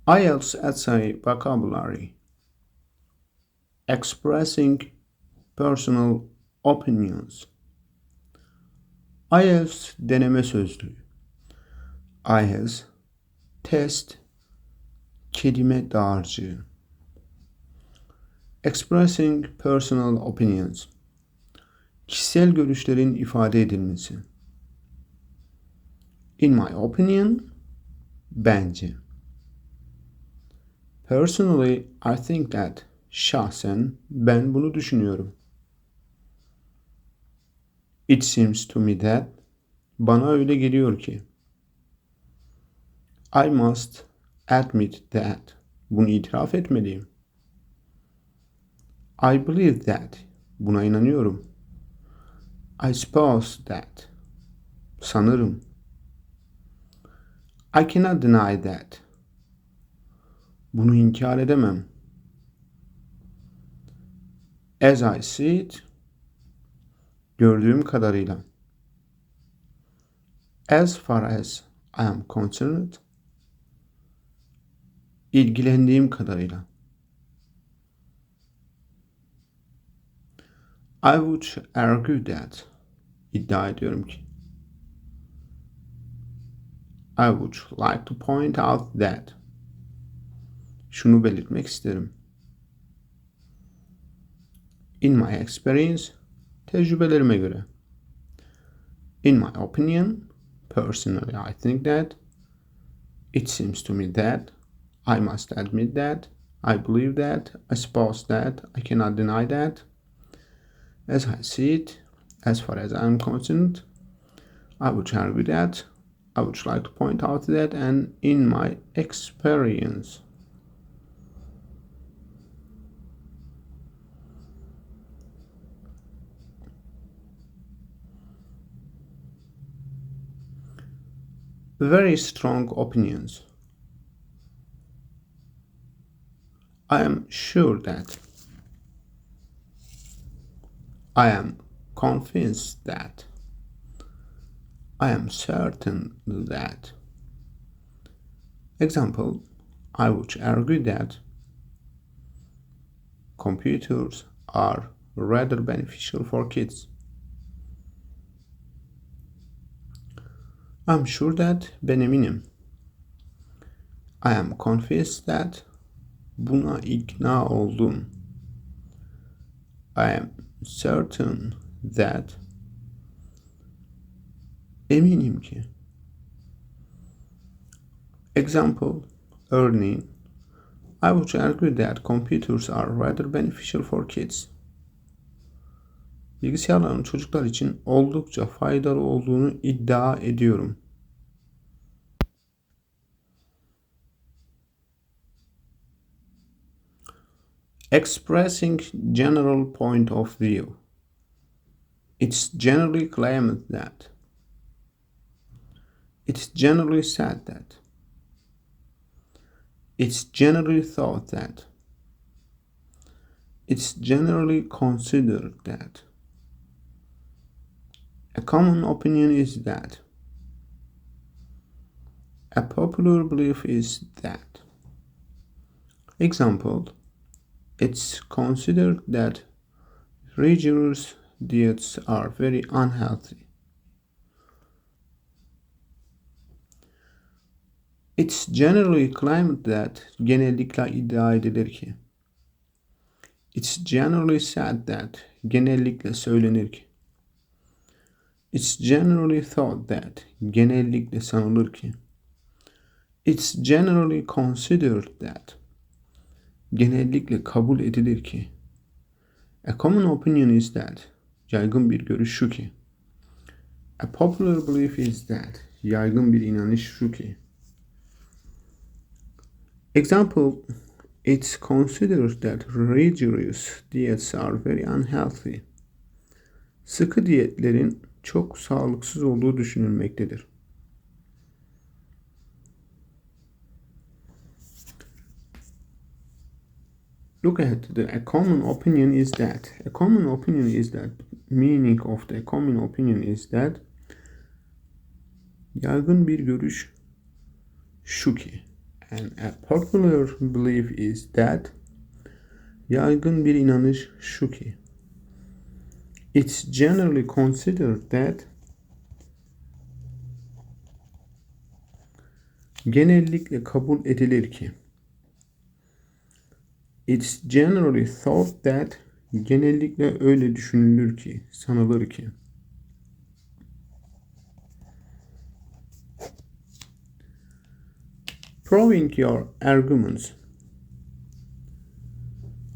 Ielts essay vocabulary. Expressing personal opinions. Ielts deneme sözlüğü. IELTS test kelime dağarcığı. Expressing personal opinions. Kişisel görüşlerin ifade edilmesi. In my opinion, bence. Personally, I think that. Şahsen ben bunu düşünüyorum. It seems to me that. Bana öyle geliyor ki. I must admit that. Bunu itiraf etmeliyim. I believe that. Buna inanıyorum. I suppose that. Sanırım. I cannot deny that. Bunu inkar edemem. As I see it, gördüğüm kadarıyla. As far as I am concerned, ilgilendiğim kadarıyla. I would argue that. İddia ediyorum ki. I would like to point out that. Şunu belirtmek isterim. In my experience, tecrübelerime göre. In my opinion, personally I think that. It seems to me that. I must admit that. I believe that. I suppose that. I cannot deny that. As I see it, as far as I am concerned, I would argue that. I would like to point out that, and in my experience. Very strong opinions. I am sure that. I am convinced that. I am certain that. Example, I would argue that computers are rather beneficial for kids. I'm sure that, ben eminim. I am convinced that, buna ikna oldum. I am certain that, eminim ki. Example, örneğin, I would argue that computers are rather beneficial for kids. Bilgisayarların çocuklar için oldukça faydalı olduğunu iddia ediyorum. Expressing general point of view. It's generally claimed that. It's generally said that. It's generally thought that. It's generally considered that. A common opinion is that. A popular belief is that. Example, it's considered that rigorous diets are very unhealthy. It's generally claimed that, genellikle iddia edilir ki. It's generally said that, genellikle söylenir ki. It's generally thought that, genellikle sanılır ki. It's generally considered that, genellikle kabul edilir ki. A common opinion is that, yaygın bir görüş şu ki. A popular belief is that, yaygın bir inanış şu ki. Example, it's considered that rigorous diets are very unhealthy. Sıkı diyetlerin çok sağlıksız olduğu düşünülmektedir. Look at a common opinion is that. A common opinion is that. Meaning of the common opinion is that. Yaygın bir görüş şu ki. And a popular belief is that yaygın bir inanış şu ki it's generally considered that genellikle kabul edilir ki it's generally thought that genellikle öyle düşünülür ki, sanılır ki. Proving your arguments.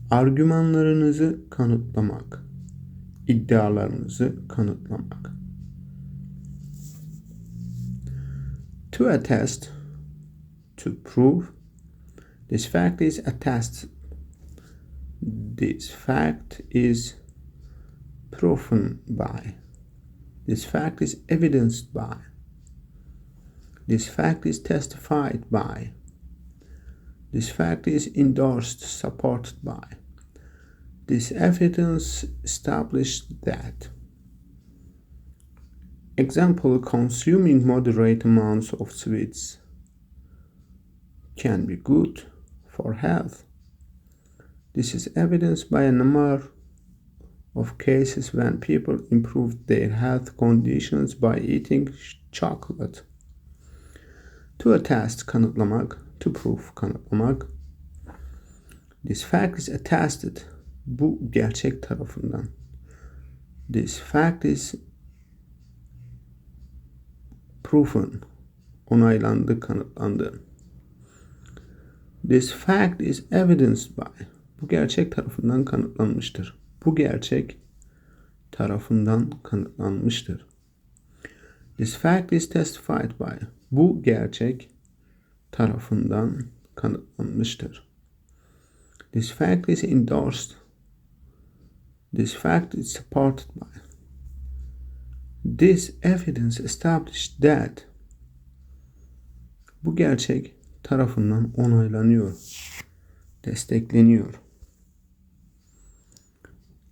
Argümanlarınızı kanıtlamak. İddialarınızı kanıtlamak. To attest, to prove. This fact is attested. This fact is proven by. This fact is evidenced by. This fact is testified by. This fact is endorsed, supported by. This evidence established that. Example, consuming moderate amounts of sweets can be good for health. This is evidenced by a number of cases when people improved their health conditions by eating chocolate. To attest, kanıtlamak. To prove, kanıtlamak. This fact is attested. Bu gerçek tarafından. This fact is proven. Onaylandı, kanıtlandı. This fact is evidenced by. Bu gerçek tarafından kanıtlanmıştır. Bu gerçek tarafından kanıtlanmıştır. This fact is testified by. Bu gerçek tarafından kanıtlanmıştır. This fact is endorsed. This fact is supported by. This evidence established that. Bu gerçek tarafından onaylanıyor, destekleniyor.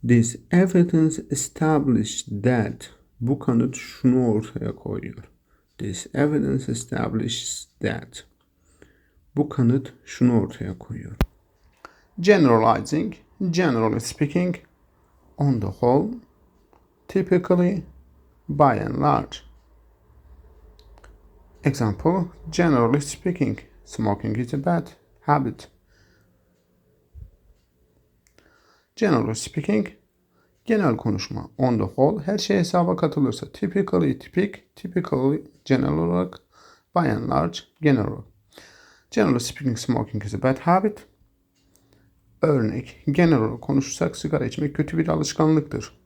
This evidence established that. Bu kanıt şunu ortaya koyuyor. This evidence establishes that. Bu kanıt şunu ortaya koyuyor. Generalizing, generally speaking, on the whole, typically, by and large. Example, generally speaking, smoking is a bad habit. Generally speaking, genel konuşma. On the whole, her şey hesaba katılırsa. Typically, tipik, typically, genel olarak, by and large, genel olarak. Generally speaking, smoking is a bad habit. Örnek, genel olarak konuşursak sigara içmek kötü bir alışkanlıktır.